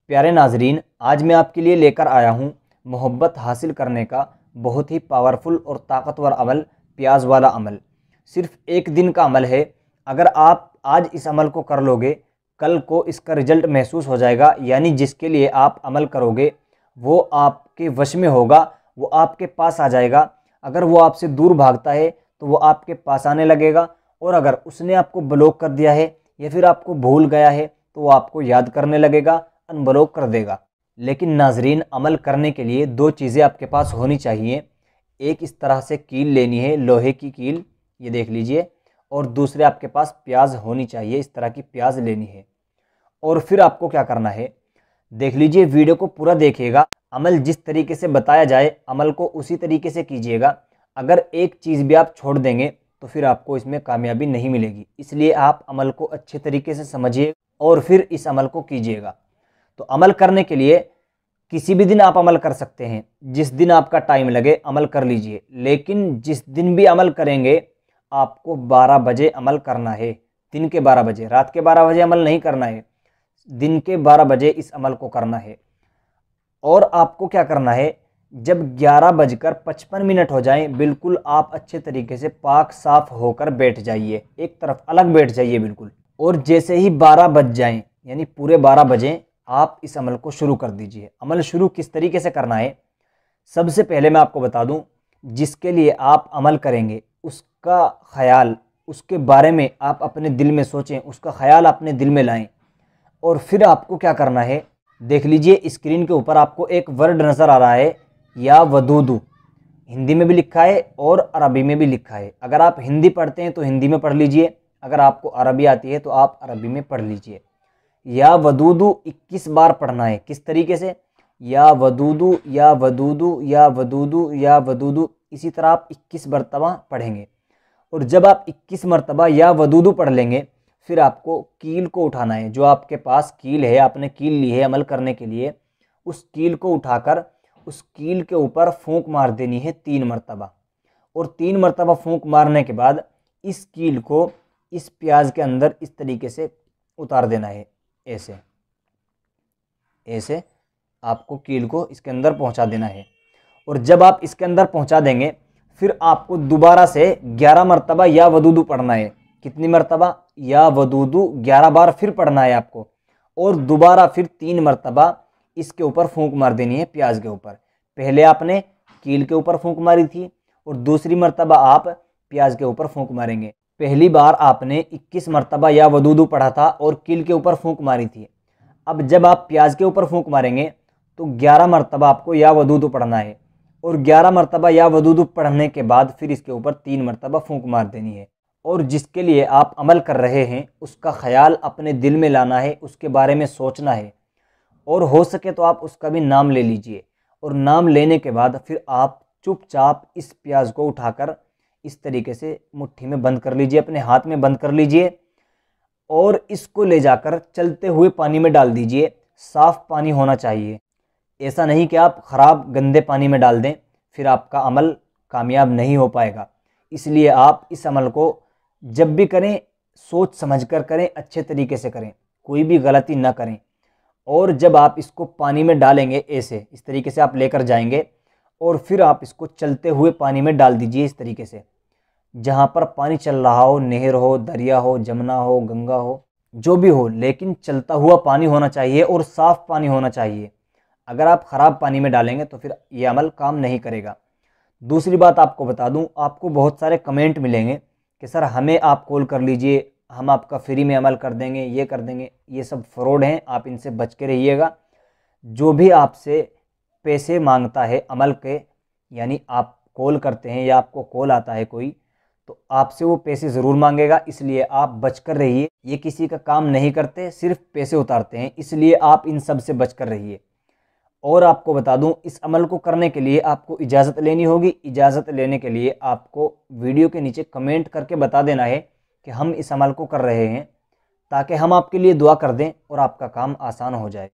प्यारे नाजरीन, आज मैं आपके लिए लेकर आया हूँ मोहब्बत हासिल करने का बहुत ही पावरफुल और ताकतवर अमल, प्याज वाला अमल। सिर्फ एक दिन का अमल है। अगर आप आज इस अमल को कर लोगे, कल को इसका रिजल्ट महसूस हो जाएगा। यानी जिसके लिए आप अमल करोगे वो आपके वश में होगा, वो आपके पास आ जाएगा। अगर वो आपसे दूर भागता है तो वो आपके पास आने लगेगा, और अगर उसने आपको ब्लॉक कर दिया है या फिर आपको भूल गया है तो वो आपको याद करने लगेगा, अनब्लॉक कर देगा। लेकिन नाजरीन, अमल करने के लिए दो चीज़ें आपके पास होनी चाहिए। एक इस तरह से कील लेनी है, लोहे की कील, ये देख लीजिए। और दूसरे आपके पास प्याज होनी चाहिए, इस तरह की प्याज लेनी है। और फिर आपको क्या करना है, देख लीजिए, वीडियो को पूरा देखिएगा। अमल जिस तरीके से बताया जाए, अमल को उसी तरीके से कीजिएगा। अगर एक चीज़ भी आप छोड़ देंगे तो फिर आपको इसमें कामयाबी नहीं मिलेगी। इसलिए आप अमल को अच्छे तरीके से समझिए और फिर इस अमल को कीजिएगा। तो अमल करने के लिए किसी भी दिन आप अमल कर सकते हैं, जिस दिन आपका टाइम लगे अमल कर लीजिए। लेकिन जिस दिन भी अमल करेंगे आपको 12 बजे अमल करना है। दिन के 12 बजे, रात के 12 बजे अमल नहीं करना है, दिन के 12 बजे इस अमल को करना है। और आपको क्या करना है, जब 11:55 हो जाएं, बिल्कुल आप अच्छे तरीके से पाक साफ होकर बैठ जाइए, एक तरफ अलग बैठ जाइए बिल्कुल। और जैसे ही 12 बज जाएं, यानी पूरे 12 बजे, आप इस अमल को शुरू कर दीजिए। अमल शुरू किस तरीके से करना है, सबसे पहले मैं आपको बता दूं, जिसके लिए आप अमल करेंगे उसका ख्याल, उसके बारे में आप अपने दिल में सोचें, उसका ख्याल अपने दिल में लाएं। और फिर आपको क्या करना है, देख लीजिए स्क्रीन के ऊपर आपको एक वर्ड नज़र आ रहा है, या वदूदू। हिंदी में भी लिखा है और अरबी में भी लिखा है। अगर आप हिंदी पढ़ते हैं तो हिंदी में पढ़ लीजिए, अगर आपको अरबी आती है तो आप अरबी में पढ़ लीजिए। या वदूदू 21 बार पढ़ना है। किस तरीके से, या वदूदू या वदूदू या वदूदू या वदूदू, इसी तरह आप 21 मरतबा पढ़ेंगे। और जब आप 21 मरतबा या वदूदू पढ़ लेंगे, फिर आपको कील को उठाना है। जो आपके पास कील है, आपने कील ली है अमल करने के लिए, उस कील को उठाकर उस कील के ऊपर फूंक मार देनी है 3 मरतबा। और 3 मरतबा फूंक मारने के बाद इस कील को इस प्याज के अंदर इस तरीके से उतार देना है। ऐसे ऐसे आपको कील को इसके अंदर पहुंचा देना है। और जब आप इसके अंदर पहुंचा देंगे, फिर आपको दोबारा से 11 मरतबा या वदूदू पढ़ना है। कितनी मरतबा, या वदूदू 11 बार फिर पढ़ना है आपको। और दोबारा फिर 3 मरतबा इसके ऊपर फूंक मार देनी है प्याज के ऊपर। पहले आपने कील के ऊपर फूंक मारी थी और दूसरी मरतबा आप प्याज के ऊपर फूंक मारेंगे। पहली बार आपने 21 मरतबा या वदूदू पढ़ा था और कील के ऊपर फूंक मारी थी। अब जब आप प्याज के ऊपर फूंक मारेंगे तो 11 मरतबा आपको या वदूदू पढ़ना है। और 11 मरतबा या वदूदू पढ़ने के बाद फिर इसके ऊपर 3 मरतबा फूंक मार देनी है। और जिसके लिए आप अमल कर रहे हैं उसका ख्याल अपने दिल में लाना है, उसके बारे में सोचना है। और हो सके तो आप उसका भी नाम ले लीजिए। और नाम लेने के बाद फिर आप चुपचाप इस प्याज को उठाकर इस तरीके से मुट्ठी में बंद कर लीजिए, अपने हाथ में बंद कर लीजिए। और इसको ले जाकर चलते हुए पानी में डाल दीजिए। साफ़ पानी होना चाहिए, ऐसा नहीं कि आप ख़राब गंदे पानी में डाल दें, फिर आपका अमल कामयाब नहीं हो पाएगा। इसलिए आप इस अमल को जब भी करें सोच समझ कर करें, अच्छे तरीके से करें, कोई भी गलती ना करें। और जब आप इसको पानी में डालेंगे, ऐसे इस तरीके से आप लेकर जाएंगे और फिर आप इसको चलते हुए पानी में डाल दीजिए। इस तरीके से जहाँ पर पानी चल रहा हो, नहर हो, दरिया हो, जमुना हो, गंगा हो, जो भी हो, लेकिन चलता हुआ पानी होना चाहिए और साफ़ पानी होना चाहिए। अगर आप ख़राब पानी में डालेंगे तो फिर ये अमल काम नहीं करेगा। दूसरी बात आपको बता दूं, आपको बहुत सारे कमेंट मिलेंगे कि सर हमें आप कॉल कर लीजिए, हम आपका फ्री में अमल कर देंगे, ये कर देंगे। ये सब फ्रॉड हैं, आप इनसे बच के रहिएगा। जो भी आपसे पैसे मांगता है अमल के, यानी आप कॉल करते हैं या आपको कॉल आता है कोई, तो आपसे वो पैसे ज़रूर मांगेगा। इसलिए आप बच कर रहिए। ये किसी का काम नहीं करते, सिर्फ पैसे उतारते हैं। इसलिए आप इन सब से बच कर रहिए। और आपको बता दूं, इस अमल को करने के लिए आपको इजाज़त लेनी होगी। इजाज़त लेने के लिए आपको वीडियो के नीचे कमेंट करके बता देना है कि हम इस अमल को कर रहे हैं, ताकि हम आपके लिए दुआ कर दें और आपका काम आसान हो जाए।